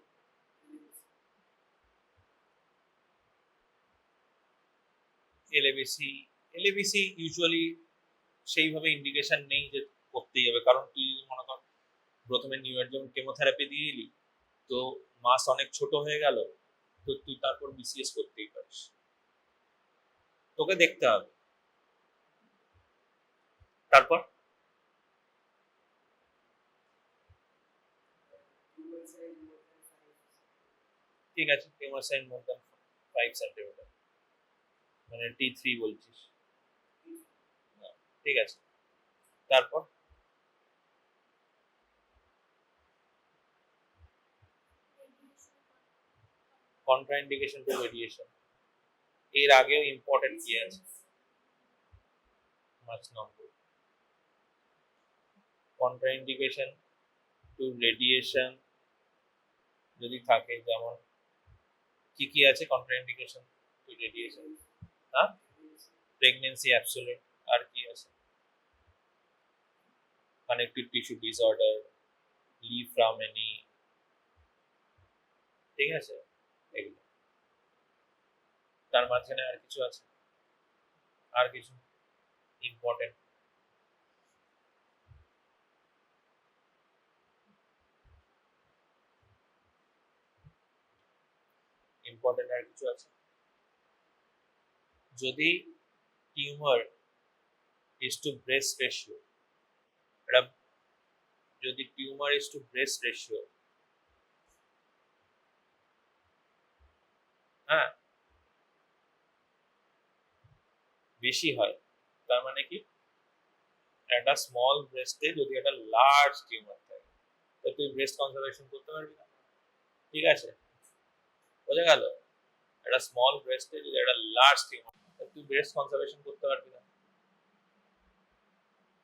এলএবিসি। এলএবিসি ইউজুয়ালি সেইভাবে ইন্ডিকেশন নেই যে করতেই হবে, কারণ তুই যদি মনে কর প্রথমে নিউ অ্যাডজুভেন্ট কেমোথেরাপি দিয়ে দিলি, তো মাস অনেক ছোট হয়ে গেল, তো তুই তারপর বিসিএস করতেই পারিস। তোকে দেখতে হবে। তারপর ঠিক আছে, tumour size more than 5 centimetre মানে T3 বলছিস। ঠিক আছে। তারপর কন্ট্রা ইন্ডিকেশন টু রেডিয়েশন। এর আগেও ইম্পর্টেন্ট কি আছে? 5 number contraindication to radiation যদি থাকে, যেমন কি কি আছে কন্ট্রা ইন্ডিকেশন টু রেডিয়েশন? হ্যাঁ, প্রেগন্যান্সি অ্যাবসোলিউট, আর কি আছে? Connective tissue disorder, live from any, ঠিক আছে, এগুলো। তার মাঝখানে আর কিছু আছে? আর কিছু ইম্পর্টেন্ট? ইম্পর্টেন্ট আর কিছু আছে? যদি tumour is to breast ratio, এটা যদি tumour is to breast ratio, হ্যাঁ, বেশি হয়, তার মানে কি একটা স্মল ব্রেস্টে যদি একটা লার্জ টিউমার থাকে, তো তুই ব্রেস্ট কনজারভেশন করতে পারবি না। ঠিক আছে, বোঝা গেল? একটা স্মল ব্রেস্টে যদি একটা লার্জ টিউমার, তুই ব্রেস্ট কনজারভেশন করতে পারবি না,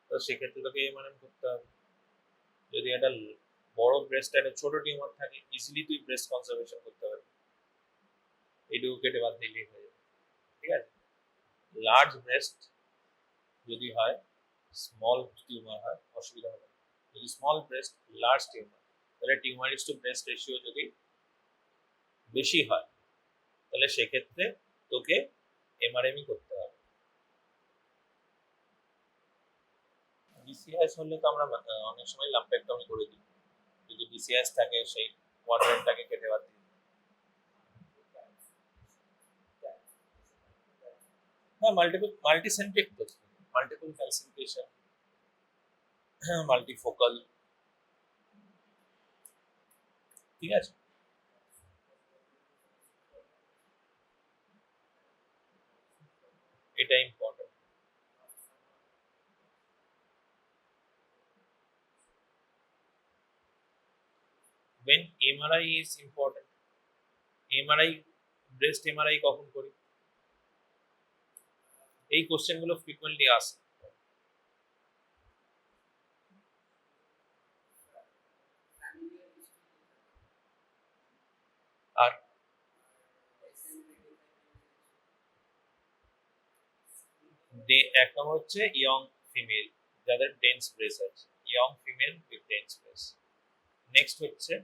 তো সেক্ষেত্রে তোকে এমআরএম করতে হবে। যদি একটা বড় ব্রেস্ট একটা ছোট টিউমার থাকে, ইজিলি তুই ব্রেস্ট কনজারভেশন করতে পারবি, এইটুকু কেটে বাদ দিলেই হয়ে যাবে। ঠিক আছে। লার্জ ব্রেস্ট যদি হয়, স্মল টিউমার হয়, অসুবিধা হবে। যদি স্মল ব্রেস্ট লার্জ টিউমার, তাহলে tumour is to breast ratio যদি বেশি হয়, তাহলে সেক্ষেত্রে তোকে এমআরএমই করতে হবে। ডিসিআইএস হলে তো আমরা অনেক সময় লাম্পেক্টমি করে দিই, যদি ডিসিআইএস থাকে সেই কোয়াড্রেন্টটাকে কেটে বাদ দিই। হ্যাঁ, মাল্টিসেন্ট্রিক তো, মাল্টিপল ক্যালসিফিকেশন, হ্যাঁ মাল্টিফোকাল, ঠিক আছে। এটা important. when MRI is important, MRI, breast MRI কখন করি, এই কোশ্চেন গুলো ফ্রিকোয়েন্টলি আসে। আর এক নম্বর হচ্ছে ইয়ং ফিমেল যাদের ডেন্স ব্রেস্ট আছে, young female with dense breast. Next হচ্ছে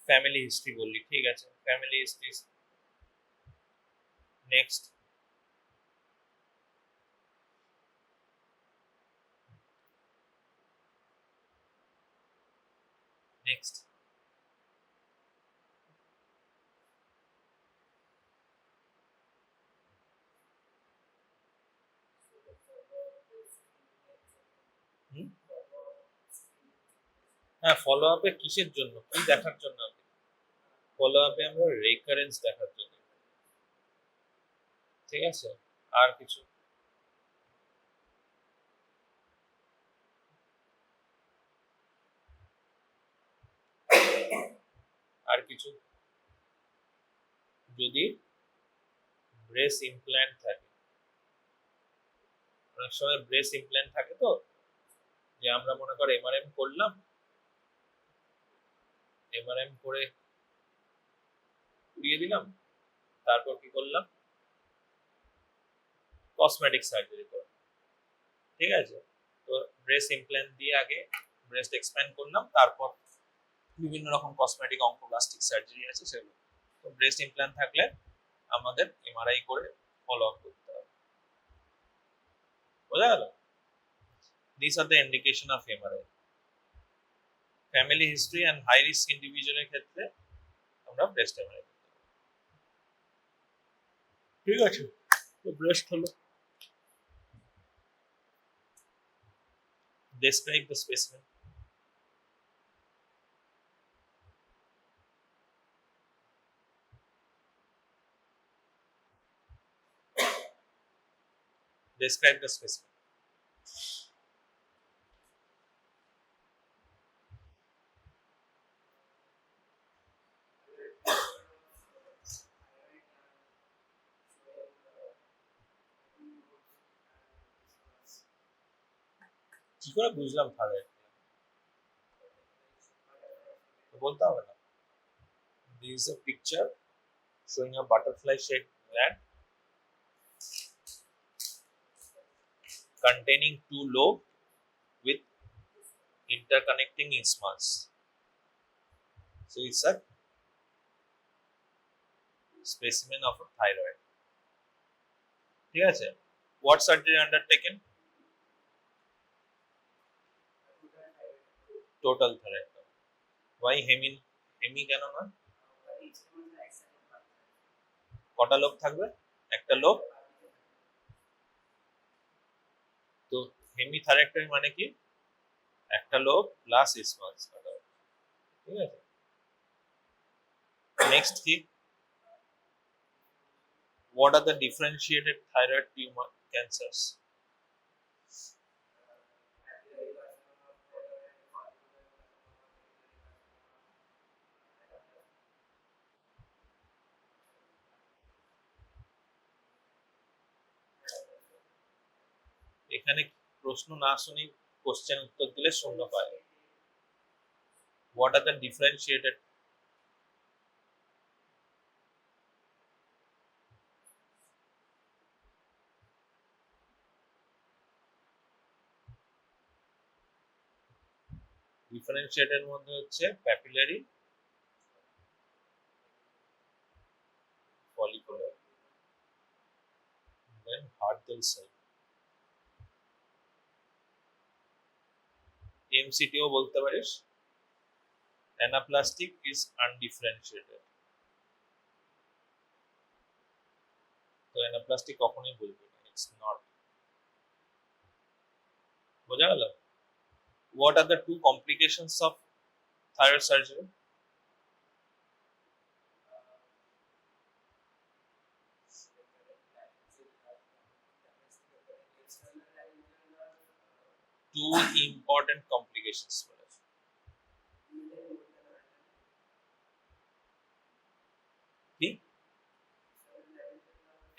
ফ্যামিলি হিস্ট্রি বললি, ঠিক আছে, ফ্যামিলি হিস্ট্রি। নেক্সট নেক্সট হ্যাঁ, ফলো আপে কিসের জন্য, কি দেখার জন্য? ফলো আপে আমরা রেকারেন্স দেখার জন্য, ঠিক আছে। আর কিছু? আর কিছু? যদি ব্রেস্ট ইমপ্ল্যান্ট থাকে, অনেক সময় ব্রেস্ট ইমপ্ল্যান্ট থাকে তো, যে আমরা মনে করো এমআরএম করলাম, এমআরএম করে উড়িয়ে দিলাম, তারপর কি করলাম, কসমেটিক সার্জারি করলাম, ঠিক আছে। তো ব্রেস্ট ইমপ্ল্যান্ট দিয়ে আগে ব্রেস্ট এক্সপ্যান্ড করলাম, তারপর বিভিন্ন রকম কসমেটিক অঙ্কোপ্লাস্টিক সার্জারি আছে সেগুলো। তো ব্রেস্ট ইমপ্ল্যান্ট থাকলে আমাদের এমআরআই করে ফলো আপ করতে হবে, বোঝা গেল? This are the indication of MRI. Family history and high risk ইন্ডিভিজুয়ালের ক্ষেত্রে আমরা ব্রেস্ট এমআরআই করতে হবে, ঠিক আছে। তো ব্রেস্ট হলো। Describe the specimen. Describe the specimen. কি করে বুঝলাম থাইরয়েড? বলতে হবে না। This is a picture showing a butterfly shaped gland containing two lobes with interconnecting isthmus. So it's a specimen of a thyroid. ঠিক আছে। What surgery undertaken? Total thyroid. Why hemi? Hemi কেন না? কটা লোব থাকবে? একটা লোব। তো হেমিথাইরয়েক্টমি মানে কি? একটা লোব প্লাস ইসমাস, ঠিক আছে। নেক্সট কি? What are the differentiated thyroid tumor cancers? এখানে প্রশ্ন না শুনি কোশ্চেন উত্তর দিলে শূন্য পায়। What are the differentiated? ডিফারেন্সিয়েটের মধ্যে হচ্ছে প্যাপিলারি, ফলিকুলার, সাইড। এমসিটিও বলতে পারিস, অ্যানাপ্লাস্টিক ইজ আনডিফারেন্সিয়েটেড। তো অ্যানাপ্লাস্টিক কখনোই বলবি না, ইটস নট। বোঝা গেল? What are the two complications of thyroid surgery? Two important complications. কি?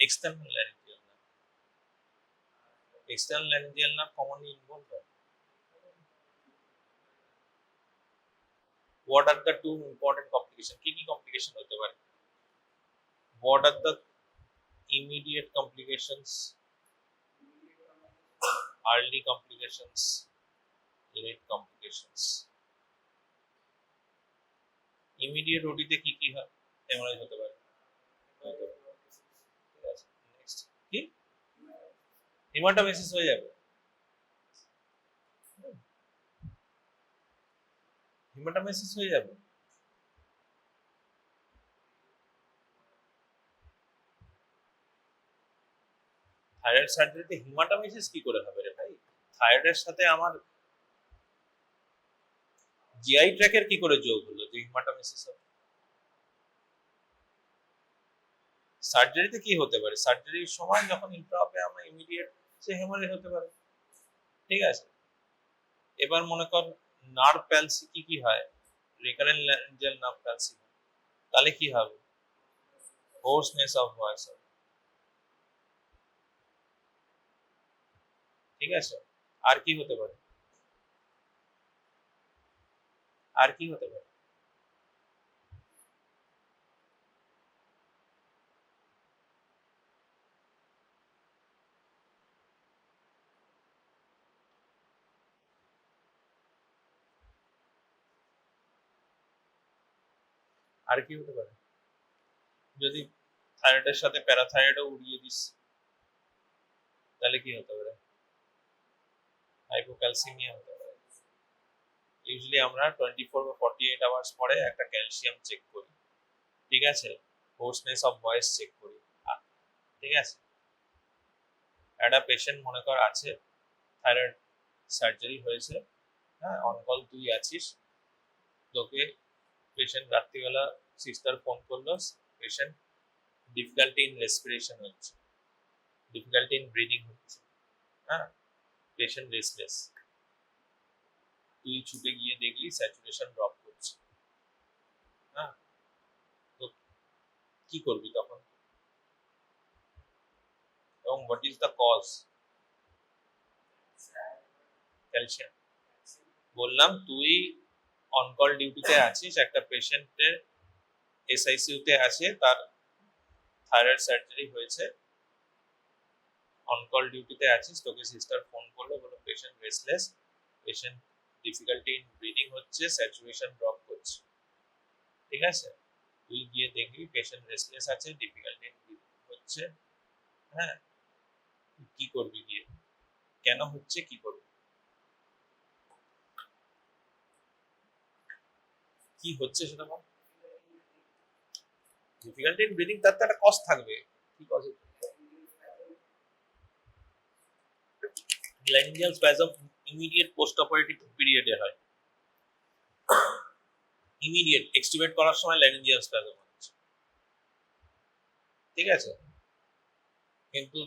External laryngeal nerve. External laryngeal nerve commonly involved. What are the two important complications? কি কি complication হতে পারে? What are the immediate complications, early complications, late complications? Immediate ওটিতে কি কি হয়? হেমোরেজ হতে পারে। নেক্সট কি? হেমাটোমেসিস হয়ে যাবে। হেমাটোমেসিস হয়ে যাবে। থাইরয়েড সার্জারিতে হেমাটোমেসিস কি করে হবে রে ভাই? থাইরয়েডের সাথে আমার জিআই ট্র্যাকের কি করে যোগ হলো যে হেমাটোমেসিস হবে? সার্জারিতে কি হতে পারে? সার্জারির সময় যখন ইন্ট্রাঅপে আমরা ইমিডিয়েট সে হেমারেজ হতে পারে। ঠিক আছে, এবার মনে কর নার্ভ প্যালসি কি কি হয়? রিকারেন্ট ল্যারিঞ্জিয়াল নার্ভ প্যালসি, তাহলে কি হবে? হোর্সনেস অফ ভয়েস হবে। ঠিক আছে, আর কি হতে পারে? আর কি হতে পারে? আর কি হতে পারে? যদি থাইরয়েডের সাথে প্যারাথাইরয়েডও উড়িয়ে দিস তাহলে কি হতে পারে? হাইপোক্যালসিমিয়া হতে পারে। ইউজুয়ালি আমরা 24 বা 48 আওয়ার্স পরে একটা ক্যালসিয়াম চেক করি। ঠিক আছে, হোর্সনেস অফ ভয়েস চেক করি। ঠিক আছে, একটা পেশেন্ট মনে কর আছে, থাইরয়েড সার্জারি হয়েছে, হ্যাঁ, অনকল তুই আছিস, তোকে পেশেন্ট রাত্রিবেলা সিস্টার ফোন করলো, পেশেন্ট ডিফিকাল্টি ইন রেসপিরেশন হচ্ছে, ডিফিকাল্টি ইন ব্রিদিং হচ্ছে, হ্যাঁ, পেশেন্ট রেস্টলেস, তুই ছুটে গিয়ে দেখলি স্যাচুরেশন ড্রপ করছে, হ্যাঁ, তো কি করবি তখন? এবং what is the cause? Calcium. বললাম তুই অনকল ডিউটিতে আছিস, একটা পেশেন্টের এসআইসিইউতে আছে, তার থাইরয়েড সার্জারি হয়েছে, অনকল ডিউটিতে আছিস, তোকে সিস্টার ফোন করলো, বলো patient restless, patient difficulty in breathing হচ্ছে, স্যাচুরেশন ড্রপ করছে। ঠিক আছে, তুই গিয়ে দেখবি পেশেন্ট রেস্টলেস আছে, ডিফিকাল্টি ইন ব্রিদিং হচ্ছে, হ্যাঁ, কি করবি গিয়ে? কেন হচ্ছে, কি করবি? কি হচ্ছে সেটা বল। ডিফিকাল্টি ইন ব্রিদিং, তার তো একটা কজ থাকবে। কি cause? Laryngeal spasm immediate post operative পিরিয়ডে হয়। ইমিডিয়েট এক্সটিউবেট করার সময় লারিঞ্জিয়াল স্প্যাজম হচ্ছে। ঠিক আছে, কিন্তু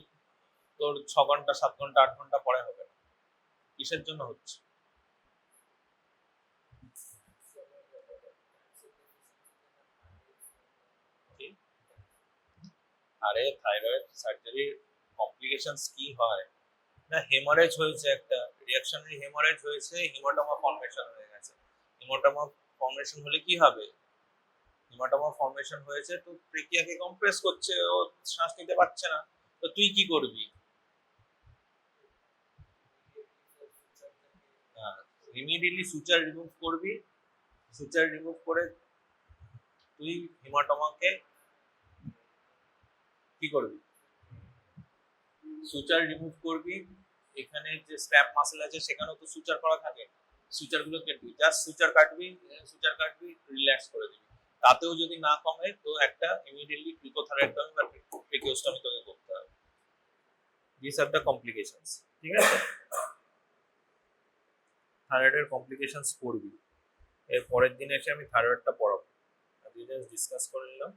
তোর 6 ঘন্টা 7 ঘন্টা 8 ঘন্টা পরে হবে না। কিসের জন্য হচ্ছে? আরে থাইরয়েড সার্জারির কমপ্লিকেশনস কি হয় না? হেমারেজ হয়েছে, একটা রিঅ্যাকশনারি হেমারেজ হয়েছে, হিমোটোমা ফর্মেশন হয়ে গেছে। হিমোটোমা ফর্মেশন হলে কি হবে? হিমোটোমা ফর্মেশন হয়েছে, তো ট্রেকিয়াকে কম্প্রেস করছে, ও শ্বাস নিতে পারছে না, তো তুই কি করবি? ইমিডিয়েটলি সুচার রিমুভ করবি, সুচার রিমুভ করে তুই হিমোটোমাকে কি করবি? সুচার রিমুভ করবি, এখানে যে স্ট্র্যাপ মাসেল আছে সেখানেও তো সুচার করা থাকে, সুচার গুলো কাটবি, জাস্ট সুচার কাটবি, রিল্যাক্স করে দিবি। তাতেও যদি না কমে তো একটা ইমিডিয়েটলি ক্রিকোথাইরয়েডটমি বা ট্রিকিওস্টমি তোকে করতে হবে। This are the complications. ঠিক আছে, থাইরয়েডের কমপ্লিকেশনস পড়বি, এর পরের দিন এসে আমি থাইরয়েডটা পড়াবো, আজকে জাস্ট ডিসকাস করে নিলাম।